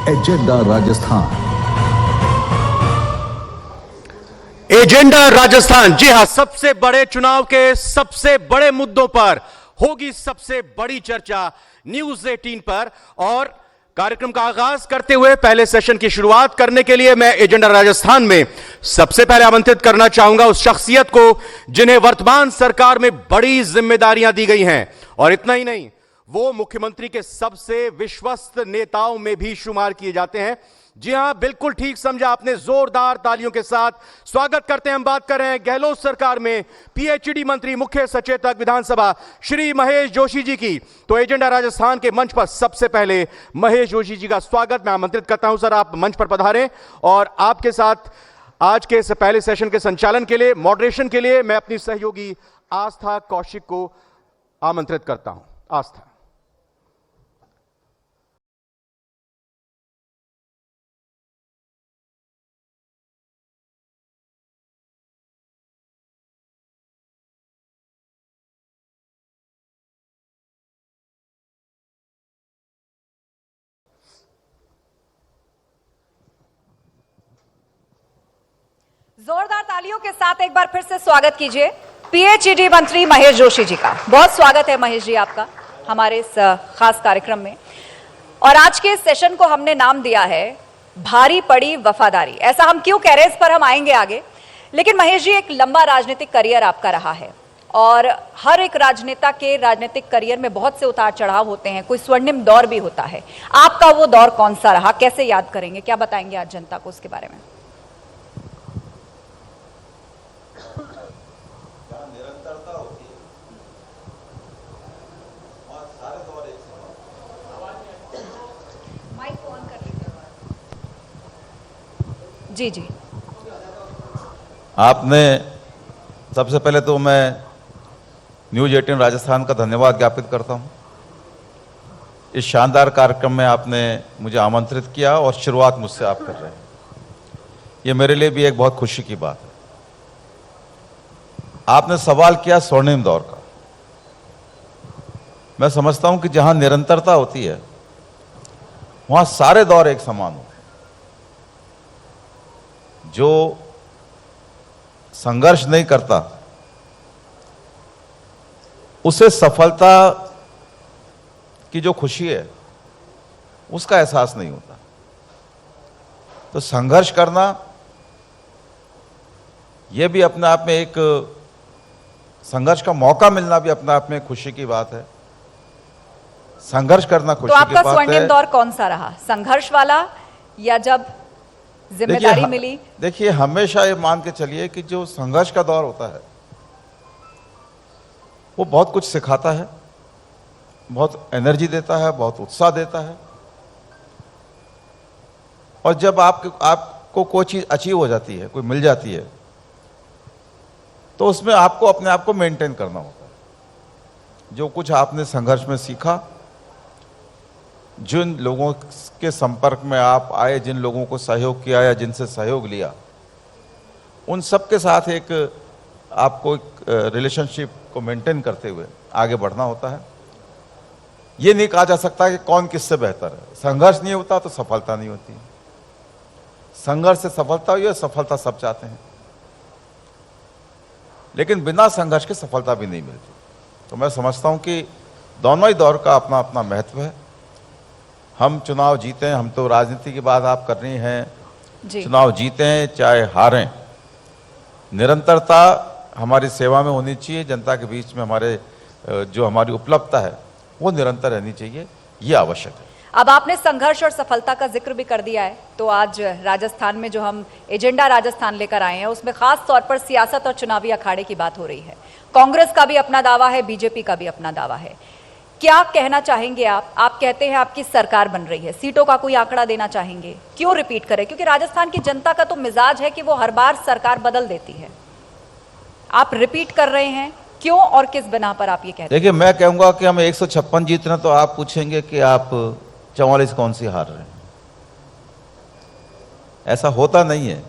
Agenda Rajasthan. Agenda Rajasthan, जी हां, सबसे बड़े चुनाव के सबसे बड़े मुद्दों पर होगी सबसे बड़ी चर्चा न्यूज 18 पर। और कार्यक्रम का आगाज करते हुए पहले सेशन की शुरुआत करने के लिए मैं एजेंडा राजस्थान में सबसे पहले आमंत्रित करना चाहूंगा उस शख्सियत को जिन्हें वर्तमान सरकार में बड़ी जिम्मेदारियां दी गई हैं। और इतना ही नहीं, वो मुख्यमंत्री के सबसे विश्वस्त नेताओं में भी शुमार किए जाते हैं। जी हां, बिल्कुल ठीक समझा आपने, जोरदार तालियों के साथ स्वागत करते हैं। हम बात कर रहे हैं गहलोत सरकार में पीएचईडी मंत्री, मुख्य सचेतक विधानसभा श्री महेश जोशी जी की। तो एजेंडा राजस्थान के मंच पर सबसे पहले महेश जोशी जी का स्वागत मैं आमंत्रित करता हूं। सर, आप मंच पर पधारें और आपके साथ आज के इस पहले सेशन के संचालन के लिए, मॉडरेशन के लिए मैं अपनी सहयोगी आस्था कौशिक को आमंत्रित करता हूं। आस्था। जोरदार तालियों के साथ एक बार फिर से स्वागत कीजिए पीएचईडी मंत्री महेश जोशी जी का। बहुत स्वागत है महेश जी आपका हमारे इस खास कार्यक्रम में। और आज के इस सेशन को हमने नाम दिया है भारी पड़ी वफादारी। ऐसा हम क्यों कह रहे हैं, इस पर हम आएंगे आगे। लेकिन महेश जी, एक लंबा राजनीतिक करियर आपका रहा है और हर एक राजनेता के राजनीतिक करियर में बहुत से उतार चढ़ाव होते हैं, कोई स्वर्णिम दौर भी होता है। आपका वो दौर कौन सा रहा, कैसे याद करेंगे, क्या बताएंगे आज जनता को उसके बारे में? जी जी, आपने सबसे पहले तो मैं न्यूज 18 राजस्थान का धन्यवाद ज्ञापित करता हूं। इस शानदार कार्यक्रम में आपने मुझे आमंत्रित किया और शुरुआत मुझसे आप कर रहे हैं, ये मेरे लिए भी एक बहुत खुशी की बात है। आपने सवाल किया स्वर्णिम दौर का। मैं समझता हूं कि जहां निरंतरता होती है वहां सारे दौर एक समान होते हैं। जो संघर्ष नहीं करता उसे सफलता की जो खुशी है उसका एहसास नहीं होता। तो संघर्ष करना यह भी अपने आप में एक, संघर्ष का मौका मिलना भी अपने आप में खुशी की बात है। संघर्ष करना खुशी की बात है। तो आपका स्वर्णिम दौर कौन सा रहा, संघर्ष वाला या जब जिम्मेदारी मिली? देखिए, हमेशा ये मान के चलिए कि जो संघर्ष का दौर होता है वो बहुत कुछ सिखाता है, बहुत एनर्जी देता है, बहुत उत्साह देता है। और जब आपको कोई चीज अचीव हो जाती है, कोई मिल जाती है, तो उसमें आपको अपने आप को मेंटेन करना होता है। जो कुछ आपने संघर्ष में सीखा, जिन लोगों के संपर्क में आप आए, जिन लोगों को सहयोग किया या जिनसे सहयोग लिया, उन सब के साथ एक आपको एक रिलेशनशिप को मेंटेन करते हुए आगे बढ़ना होता है। ये नहीं कहा जा सकता कि कौन किससे बेहतर है। संघर्ष नहीं होता तो सफलता नहीं होती। संघर्ष से सफलता हुई है, सफलता सब चाहते हैं, लेकिन बिना संघर्ष के सफलता भी नहीं मिलती। तो मैं समझता हूं कि दोनों ही दौर का अपना अपना महत्व है। हम चुनाव जीते हैं, हम तो राजनीति की बात आप कर रही हैं, चुनाव जीते हैं चाहे हारें, निरंतरता हमारी सेवा में होनी चाहिए। जनता के बीच में हमारे जो हमारी उपलब्धता है वो निरंतर रहनी चाहिए, ये आवश्यक है। अब आपने संघर्ष और सफलता का जिक्र भी कर दिया है, तो आज राजस्थान में जो हम एजेंडा राजस्थान लेकर आए हैं उसमें खास तौर पर सियासत और चुनावी अखाड़े की बात हो रही है। कांग्रेस का भी अपना दावा है, बीजेपी का भी अपना दावा है। क्या कहना चाहेंगे आप कहते हैं आपकी सरकार बन रही है, सीटों का कोई आंकड़ा देना चाहेंगे? क्यों रिपीट करें? क्योंकि राजस्थान की जनता का तो मिजाज है कि वो हर बार सरकार बदल देती है। आप रिपीट कर रहे हैं, क्यों और किस बिना पर आप ये कहते हैं? देखिए, मैं कहूंगा कि हम 156 जीत रहे हैं, तो आप पूछेंगे कि आप 44 कौन सी हार रहे हैं। ऐसा होता नहीं है।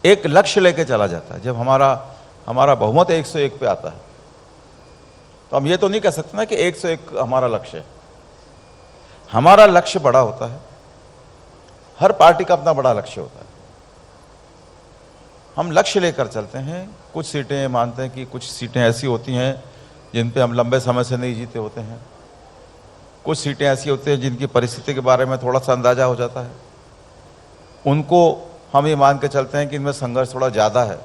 एक लक्ष्य लेके चला जाता है। जब हमारा बहुमत 101 पे आता है तो हम ये तो नहीं कह सकते ना कि 101 हमारा लक्ष्य है। हमारा लक्ष्य बड़ा होता है, हर पार्टी का अपना बड़ा लक्ष्य होता है। हम लक्ष्य लेकर चलते हैं। कुछ सीटें मानते हैं कि कुछ सीटें ऐसी होती हैं जिन पे हम लंबे समय से नहीं जीते होते हैं, कुछ सीटें ऐसी होती हैं जिनकी परिस्थिति के बारे में थोड़ा सा अंदाजा हो जाता है, उनको हम ये मान के चलते हैं कि इनमें संघर्ष थोड़ा ज्यादा है।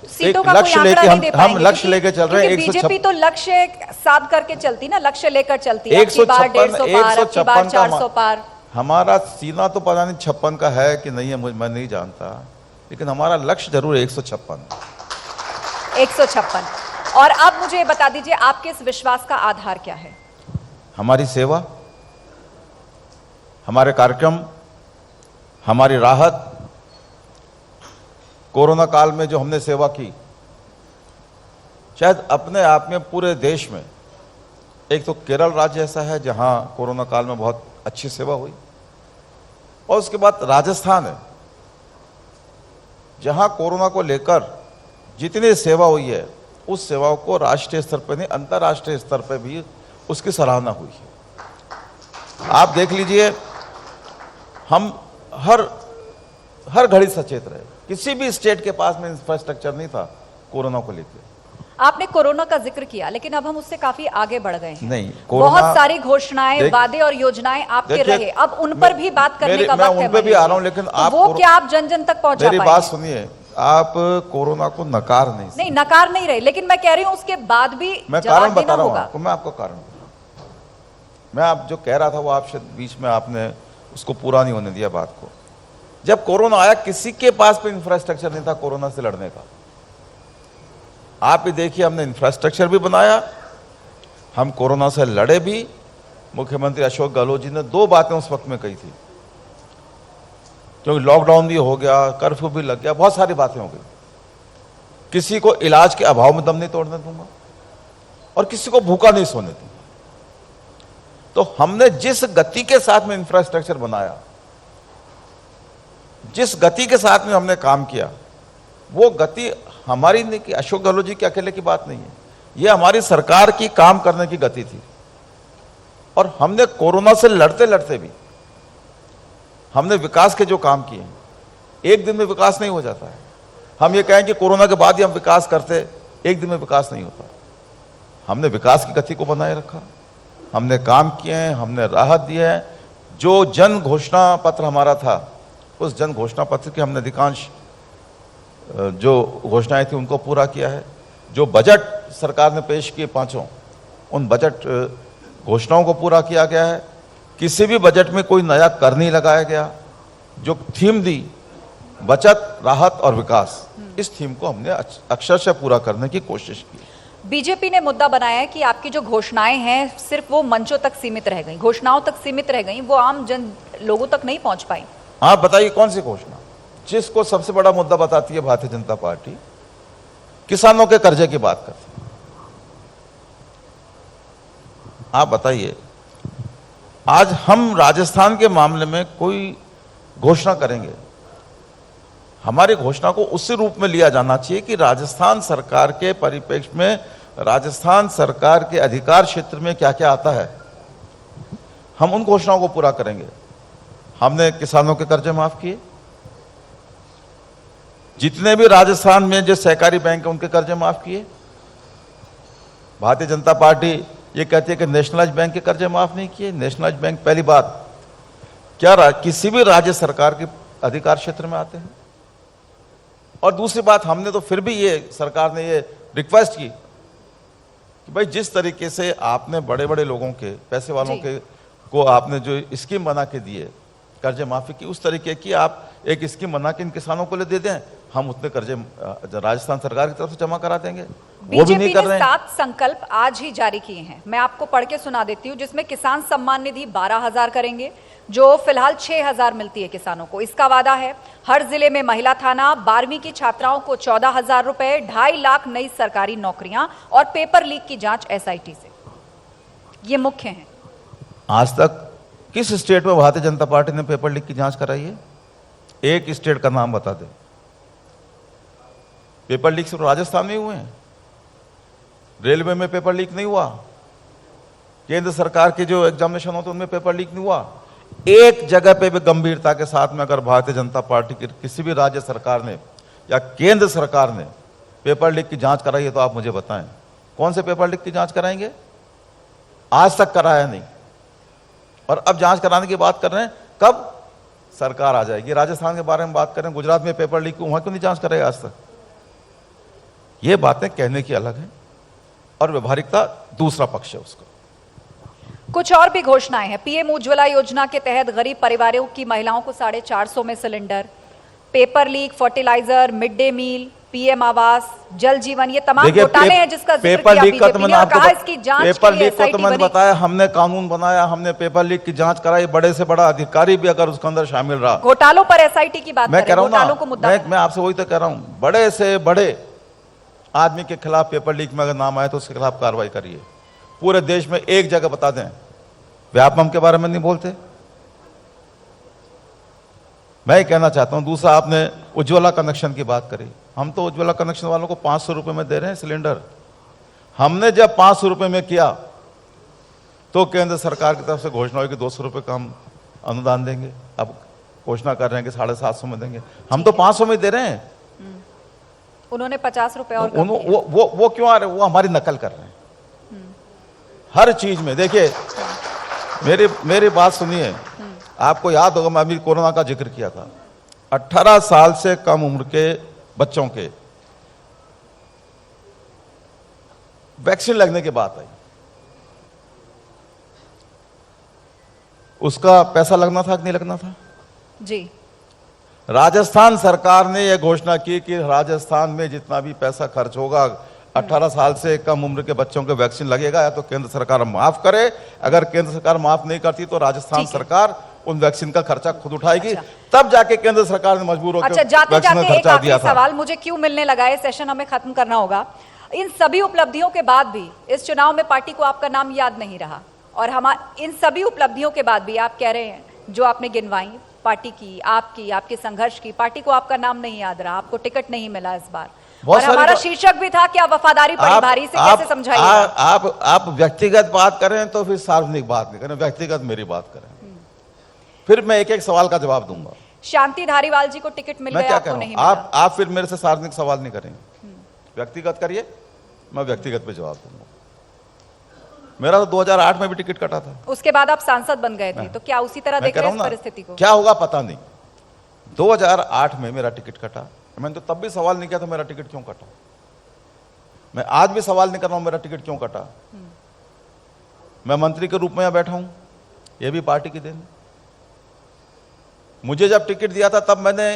सीटों एक का कोई लक्ष्य आंकड़ा लेके नहीं दे हम पाएंगे, लक्ष्य क्योंकि- लेके चल रहे हैं। क्योंकि बीजेपी तो लक्ष्य साध करके चलती ना, लक्ष्य लेकर चलती है। आपकी बार 150 पार, आपकी बार 400 पार। हमारा सीना तो पता नहीं 56 का है कि नहीं है, मैं नहीं जानता, लेकिन हमारा लक्ष्य जरूर 156। 156। और अब मुझे ये बता दीजिए, आपके इस विश्वास का आधार क्या है? हमारी सेवा, हमारे कार्यक्रम, हमारी राहत। कोरोना काल में जो हमने सेवा की, शायद अपने आप में पूरे देश में एक तो केरल राज्य ऐसा है जहां कोरोना काल में बहुत अच्छी सेवा हुई, और उसके बाद राजस्थान है जहां कोरोना को लेकर जितनी सेवा हुई है, उस सेवाओं को राष्ट्रीय स्तर पर नहीं अंतर्राष्ट्रीय स्तर पर भी उसकी सराहना हुई है। आप देख लीजिए, हम हर घड़ी सचेत रहे। किसी भी स्टेट के पास में इंफ्रास्ट्रक्चर नहीं था कोरोना को लेकर। आपने कोरोना का जिक्र किया, लेकिन अब हम उससे काफी आगे बढ़ गए हैं। नहीं, कोरोना- बहुत सारी घोषणाएं, वादे और योजनाएं आपके देखिए, रहे, अब उन पर भी बात करने का मैं वक्त है। उन पे भी आ रहा हूं, लेकिन तो आप वो क्या आप जन जन तक पहुंचा मेरी पाएंगे? बात सुनिए, आप कोरोना को नकार नहीं सकते। नहीं, नकार नहीं रहे, लेकिन मैं कह रही हूं उसके बाद भी मैं जवाब कारण देना बता रहा हूं होगा। आपको, मैं आपको कारण बता रहा हूं। मैं आप जो कह रहा था वो आप शायद बीच में आपने उसको पूरा नहीं होने दिया बात को। जब कोरोना आया, किसी के पास भी इंफ्रास्ट्रक्चर नहीं था कोरोना से लड़ने का। आप ही देखिए, हमने इंफ्रास्ट्रक्चर भी बनाया, हम कोरोना से लड़े भी। मुख्यमंत्री अशोक गहलोत जी ने 2 बातें उस वक्त में कही थी, क्योंकि लॉकडाउन भी हो गया, कर्फ्यू भी लग गया, बहुत सारी बातें हो गई। किसी को इलाज के अभाव में दम नहीं तोड़ने दूंगा और किसी को भूखा नहीं सोने दूंगा। तो हमने जिस गति के साथ में इंफ्रास्ट्रक्चर बनाया, जिस गति के साथ में हमने काम किया, वो गति हमारी नहीं कि अशोक गहलोत जी के अकेले की बात नहीं है, ये हमारी सरकार की काम करने की गति थी। और हमने कोरोना से लड़ते लड़ते भी हमने विकास के जो काम किए हैं, एक दिन में विकास नहीं हो जाता है। हम ये कहें कि कोरोना के बाद ही हम विकास करते, एक दिन में विकास नहीं होता। हमने विकास की गति को बनाए रखा, हमने काम किए हैं, हमने राहत दी है। जो जन घोषणा पत्र हमारा था, उस जन घोषणा पत्र के हमने अधिकांश जो घोषणाएं थी उनको पूरा किया है। जो बजट सरकार ने पेश किए 5, उन बजट घोषणाओं को पूरा किया गया है। किसी भी बजट में कोई नया कर नहीं लगाया गया। जो थीम दी, बचत, राहत और विकास, इस थीम को हमने अक्षरशः पूरा करने की कोशिश की। बीजेपी ने मुद्दा बनाया है कि आपकी जो घोषणाएं हैं सिर्फ वो मंचों तक सीमित रह गई, घोषणाओं तक सीमित रह गई, वो आम जन लोगों तक नहीं पहुंच पाई। आप बताइए कौन सी घोषणा? जिसको सबसे बड़ा मुद्दा बताती है भारतीय जनता पार्टी, किसानों के कर्जे की बात करती है। आप बताइए, आज हम राजस्थान के मामले में कोई घोषणा करेंगे, हमारी घोषणा को उसी रूप में लिया जाना चाहिए कि राजस्थान सरकार के परिप्रेक्ष्य में, राजस्थान सरकार के अधिकार क्षेत्र में क्या क्या आता है, हम उन घोषणाओं को पूरा करेंगे। हमने किसानों के कर्जे माफ किए, जितने भी राजस्थान में जो सहकारी बैंक है उनके कर्जे माफ किए। भारतीय जनता पार्टी ये कहती है कि नेशनलाइज बैंक के कर्जे माफ नहीं किए। नेशनलाइज बैंक पहली बात क्या किसी भी राज्य सरकार के अधिकार क्षेत्र में आते हैं, और दूसरी बात, हमने तो फिर भी ये सरकार ने ये रिक्वेस्ट की कि भाई जिस तरीके से आपने बड़े बड़े लोगों के, पैसे वालों के को आपने जो स्कीम बना के दिए, कर्जे माफी की, उस तरीके की आप एक स्कीम बना के इन किसानों को ले दे दें, हम उतने कर्जे राजस्थान सरकार की तरफ से जमा करा देंगे। वो भी नहीं कर रहे हैं। 7 संकल्प आज ही जारी किए हैं, मैं आपको पढ़ के सुना देती हूँ, जिसमें किसान सम्मान निधि 12,000 करेंगे, जो फिलहाल 6,000 मिलती है किसानों को। इसका वादा है हर जिले में महिला थाना, 12वीं की छात्राओं को 14,000 रुपए, 2.5 लाख नई सरकारी नौकरियां और पेपर लीक की जांच SIT से। ये मुख्य है। आज तक किस स्टेट में भारतीय जनता पार्टी ने पेपर लीक की जांच कराई है? एक स्टेट का नाम बता दे। पेपर लीक सिर्फ राजस्थान में हुए हैं, रेलवे में पेपर लीक नहीं हुआ, केंद्र सरकार के जो एग्जामिनेशन होते हैं उनमें पेपर लीक नहीं हुआ। एक जगह पे भी गंभीरता के साथ में अगर भारतीय जनता पार्टी की किसी भी राज्य सरकार ने या केंद्र सरकार ने पेपर लीक की जांच कराई है तो आप मुझे बताएं, कौन से पेपर लीक की जांच कराएंगे? आज तक कराया नहीं, और अब जांच कराने की बात कर रहे हैं। कब सरकार आ जाएगी? राजस्थान के बारे में बात करें, गुजरात में पेपर लीक वहां क्यों नहीं जांच कराई आज तक? ये बातें कहने की अलग है और व्यवहारिकता दूसरा पक्ष है उसका। कुछ और भी घोषणाएं हैं। पीएम उज्ज्वला योजना के तहत गरीब परिवारों की महिलाओं को 450 में cylinder, paper leak, fertilizer, mid day meal, PM Awas, Jal जीवन, ये तमाम घोटाले हैं जिसका जिक्र पेपर किया लीक का तो बीजेपी मैंने ने और आपको कहा इसकी जांच पेपर के लिए लीक को तो SIT मैंने बनी। बताया, हमने कानून बनाया, हमने पेपर लीक की जांच कराई, बड़े से बड़ा अधिकारी भी अगर उसके अंदर शामिल रहा। घोटालों पर SIT की बात मैं कह रहा हूं घोटालों को मुद्दा ना, मैं आपसे वही तो कह रहा हूं, बड़े से बड़े आदमी के खिलाफ पेपर लीक में अगर नाम आए तो उसके खिलाफ कार्रवाई करिए। पूरे देश में एक जगह बता दें, व्यापम के बारे में नहीं बोलते। मैं ये कहना चाहता हूं। दूसरा, आपने उज्ज्वला कनेक्शन की बात करी। हम तो उज्ज्वला कनेक्शन वालों को 500 रुपए में दे रहे हैं सिलेंडर। हमने जब 500 रुपए में किया तो केंद्र सरकार की तरफ से घोषणा हुई कि 200 रुपए का हम अनुदान देंगे। अब घोषणा कर रहे हैं कि 750 में देंगे। हम तो 500 में दे रहे हैं, उन्होंने 50 रुपए और कम किए। वो क्यों आ रहे? वो हमारी नकल कर रहे हैं हर चीज में। देखिए, मेरी बात सुनिए। आपको याद होगा, मैं अभी कोरोना का जिक्र किया था। 18 साल से कम उम्र के बच्चों के वैक्सीन लगने की बात आई, उसका पैसा लगना था कि नहीं लगना था? जी। राजस्थान सरकार ने यह घोषणा की कि राजस्थान में जितना भी पैसा खर्च होगा, 18 साल से कम उम्र के बच्चों को वैक्सीन लगेगा, या तो केंद्र सरकार माफ करे। अगर केंद्र सरकार माफ नहीं करती तो राजस्थान सरकार उन वैक्सीन का खर्चा खुद उठाएगी। तब जाके केंद्र सरकार ने मजबूर होकर अच्छा, जाते वैक्सीन जाते का एक खर्चा आखिरी दिया था। सवाल मुझे क्यों मिलने लगा है, सेशन हमें खत्म करना होगा। इन सभी उपलब्धियों के बाद भी इस चुनाव में पार्टी को आपका नाम याद नहीं रहा, और हम इन सभी उपलब्धियों के बाद भी आप कह रहे हैं जो आपने गिनवाई, पार्टी की, आपके संघर्ष की, पार्टी को आपका नाम नहीं याद रहा, आपको टिकट नहीं मिला इस बार, और हमारा शीर्षक भी था कि आप वफादारी पड़ी भारी से कैसे समझाइए? आप व्यक्तिगत बात करें तो फिर सार्वजनिक बात नहीं करें, व्यक्तिगत मेरी बात करें, फिर मैं एक एक सवाल का जवाब दूंगा। शांति धारीवाल जी को टिकट मिल गया, आपको नहीं मिला। आप फिर मेरे से सार्वजनिक सवाल नहीं करेंगे, व्यक्तिगत करिए, मैं व्यक्तिगत पे जवाब दूंगा। मेरा तो 2008 में भी टिकट कटा था। उसके बाद आप सांसद बन गए थे, तो क्या उसी तरह देख रहे हैं इस परिस्थिति को? क्या होगा पता नहीं। 2008 में मेरा टिकट कटा, मैंने तो तब भी सवाल नहीं किया था मेरा टिकट क्यों कटा। मैं आज भी सवाल नहीं कर रहा हूं मेरा टिकट क्यों कटा। मैं मंत्री के रूप में यहां बैठा हूं, यह भी पार्टी की देन। मुझे जब टिकट दिया था तब मैंने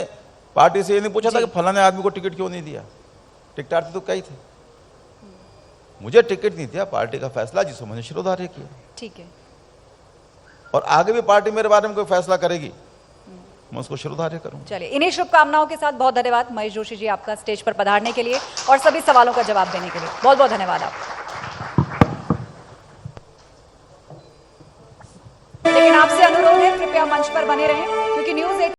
पार्टी से ये नहीं पूछा था कि फलाने आदमी को टिकट क्यों नहीं दिया। टिकटार्थी तो कई थे, मुझे टिकट नहीं दिया, पार्टी का फैसला जिसको मैंने शिरोधार्य किया। ठीक है। और आगे भी पार्टी मेरे बारे में कोई फैसला करेगी, मैं उसको शिरोधार्य करूंगा। चलिए, इन्हीं शुभकामनाओं के साथ बहुत धन्यवाद महेश जोशी जी आपका स्टेज पर पधारने के लिए और सभी सवालों का जवाब देने के लिए। बहुत बहुत धन्यवाद आपका। लेकिन आपसे अनुरोध है, कृपया मंच पर बने रहें, क्योंकि न्यूज़ 18